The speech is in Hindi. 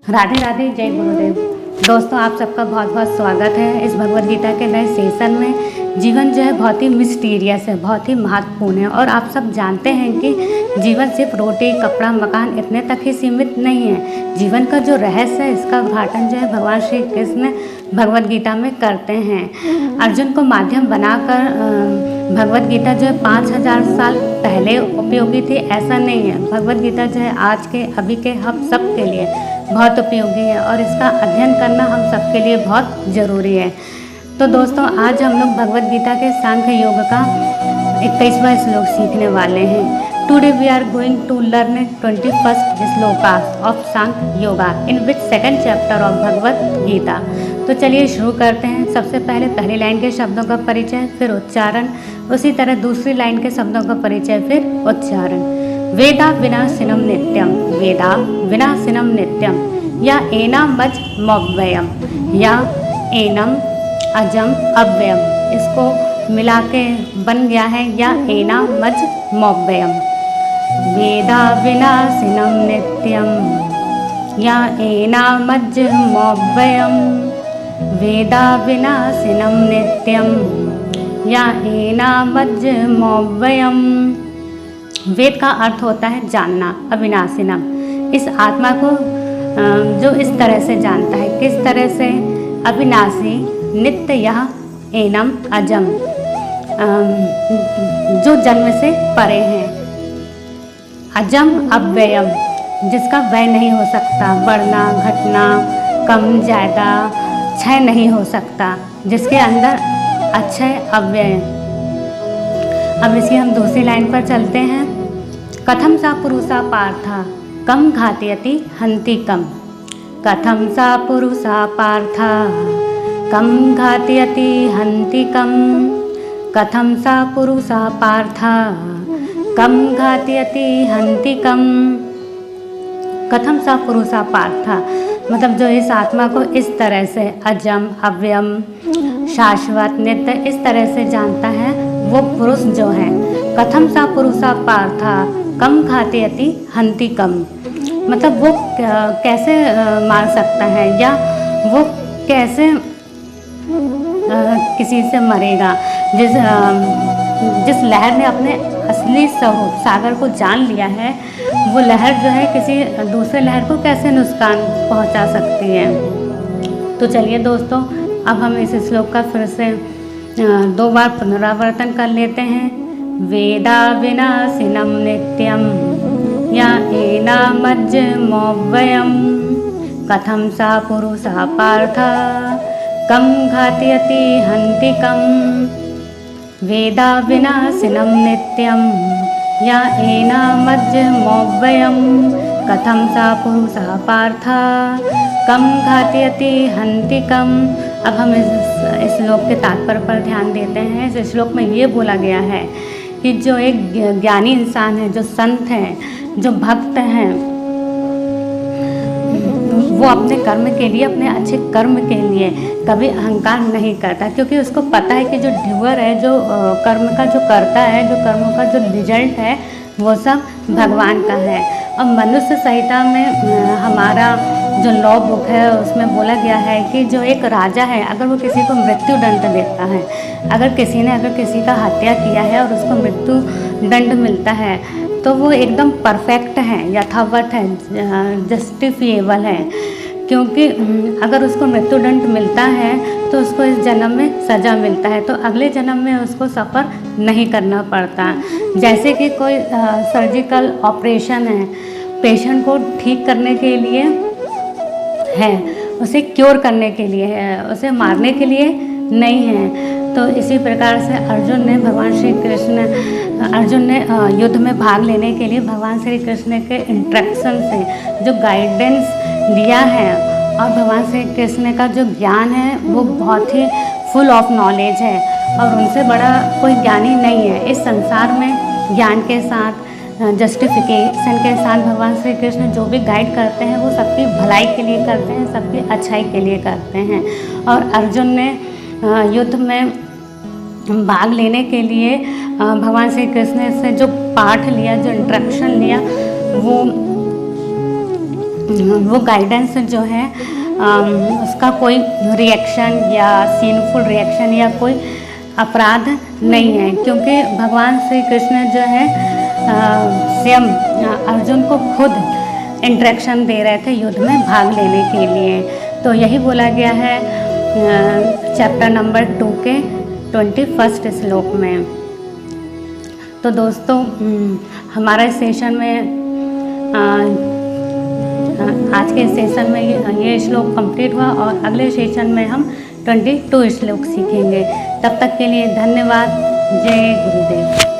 राधे राधे, जय गुरुदेव। दोस्तों, आप सबका बहुत बहुत स्वागत है इस भगवद गीता के नए सेशन में। जीवन जो है बहुत ही मिस्टीरियस है, बहुत ही महत्वपूर्ण है। और आप सब जानते हैं कि जीवन सिर्फ रोटी कपड़ा मकान इतने तक ही सीमित नहीं है। जीवन का जो रहस्य है, इसका उद्घाटन जो है भगवान श्री कृष्ण भगवद गीता में करते हैं। अर्जुन को माध्यम बनाकर भगवद गीता जो है 5000 साल पहले उपयोगी थी, ऐसा नहीं है। भगवद गीता जो है आज के अभी के हम सब के लिए बहुत उपयोगी है और इसका अध्ययन करना हम सबके लिए बहुत ज़रूरी है। तो दोस्तों, आज हम लोग भगवद गीता के सांख्य योग का 21वां श्लोक सीखने वाले हैं। Today we are going to learn 21st shloka of Sankhya yoga in which second chapter of Bhagavad Gita. तो चलिए शुरू करते हैं। सबसे पहले पहली लाइन के शब्दों का परिचय, फिर उच्चारण, उसी तरह दूसरी लाइन के शब्दों का परिचय, फिर उच्चारण। वेदा विनाशिनम नित्यम, वेदा विनाशिनम नित्यम, या एनम मज मव्ययम, या एनम अजम अव्ययम। इसको मिला के बन गया है या एना मज मव्ययम। वेदा विनाशिनम नित्यम, या एना मज मव्ययम। वेदा विनाशिनम नित्यम, या एना मज मव्ययम। वेद का अर्थ होता है जानना, अविनाशिनम। इस आत्मा को जो इस तरह से जानता है, किस तरह से? अविनाशी, नित्य, यह एनम अजम, जो जन्म से परे हैं। अजम अव्ययम, जिसका व्यय नहीं हो सकता, बढ़ना घटना, कम ज़्यादा, क्षय नहीं हो सकता, जिसके अंदर अक्षय अव्यय। अब इसकी हम दूसरी लाइन पर चलते हैं। कथम सा पुरुषा पार्था कम घातयति हन्ति कम। कथम सा पुरुषा पार्था कम घातयति हन्ति कम। कथम सा पुरुषा पार्था कम घातयति हन्ति कम। कथम सा पुरुषा पार्था, मतलब जो इस आत्मा को इस तरह से अजम अव्ययम शाश्वत नित्य इस तरह से जानता है, वो पुरुष जो है। कथम सा पुरुषा पार्था कम घातयति हन्ति कम, मतलब वो कैसे मार सकता है या वो कैसे किसी से मरेगा। जिस लहर ने अपने असली स्वरूप सागर को जान लिया है, वो लहर जो है किसी दूसरे लहर को कैसे नुकसान पहुंचा सकती है। तो चलिए दोस्तों, अब हम इस श्लोक का फिर से 2 बार पुनरावर्तन कर लेते हैं। वेदा विनाशिनम नित्यम, या एनामज्ज मव्ययम। कथम सा पुरुषा पार्थ कम घातयति हन्ति कम। वेदा विनाशिनम नित्यम, या एनामज्ज मव्ययम। कथम सा पुरुषा पार्थ कम घातयति हन्ति कम। अब हम इस श्लोक के तात्पर्य पर ध्यान देते हैं। इस श्लोक में ये बोला गया है कि जो एक ज्ञानी इंसान है, जो संत है, जो भक्त हैं, वो अपने कर्म के लिए, अपने अच्छे कर्म के लिए कभी अहंकार नहीं करता, क्योंकि उसको पता है कि जो ड्यूअर है, जो कर्म का जो करता है, जो कर्मों का जो रिजल्ट है, वो सब भगवान का है। और मनुष्य संहिता में हमारा जो लॉ बुक है, उसमें बोला गया है कि जो एक राजा है, अगर वो किसी को मृत्यु दंड देता है, अगर किसी का हत्या किया है और उसको मृत्यु दंड मिलता है, तो वो एकदम परफेक्ट है, यथावत है, जस्टिफिएबल है। क्योंकि अगर उसको मृत्यु दंड मिलता है तो उसको इस जन्म में सज़ा मिलता है, तो अगले जन्म में उसको सफ़र नहीं करना पड़ता। जैसे कि कोई सर्जिकल ऑपरेशन है, पेशेंट को ठीक करने के लिए है, उसे क्योर करने के लिए है, उसे मारने के लिए नहीं है। तो इसी प्रकार से अर्जुन ने युद्ध में भाग लेने के लिए भगवान श्री कृष्ण के इंस्ट्रक्शन से जो गाइडेंस दिया है, और भगवान श्री कृष्ण का जो ज्ञान है वो बहुत ही फुल ऑफ नॉलेज है, और उनसे बड़ा कोई ज्ञानी नहीं है इस संसार में। ज्ञान के साथ, जस्टिफिकेशन के साथ भगवान श्री कृष्ण जो भी गाइड करते हैं, वो सबकी भलाई के लिए करते हैं, सबकी अच्छाई के लिए करते हैं। और अर्जुन ने युद्ध में भाग लेने के लिए भगवान श्री कृष्ण से जो पाठ लिया, जो इंस्ट्रक्शन लिया, वो वो गाइडेंस जो है उसका कोई रिएक्शन या सीनफुल रिएक्शन या कोई अपराध नहीं है, क्योंकि भगवान श्री कृष्ण जो है स्वयं अर्जुन को खुद इंस्ट्रक्शन दे रहे थे युद्ध में भाग लेने के लिए। तो यही बोला गया है चैप्टर नंबर 2 के 21 श्लोक में। तो दोस्तों हमारे सेशन में आज के सेशन में ये श्लोक कंप्लीट हुआ और अगले सेशन में हम 22 श्लोक सीखेंगे। तब तक के लिए धन्यवाद। जय गुरुदेव।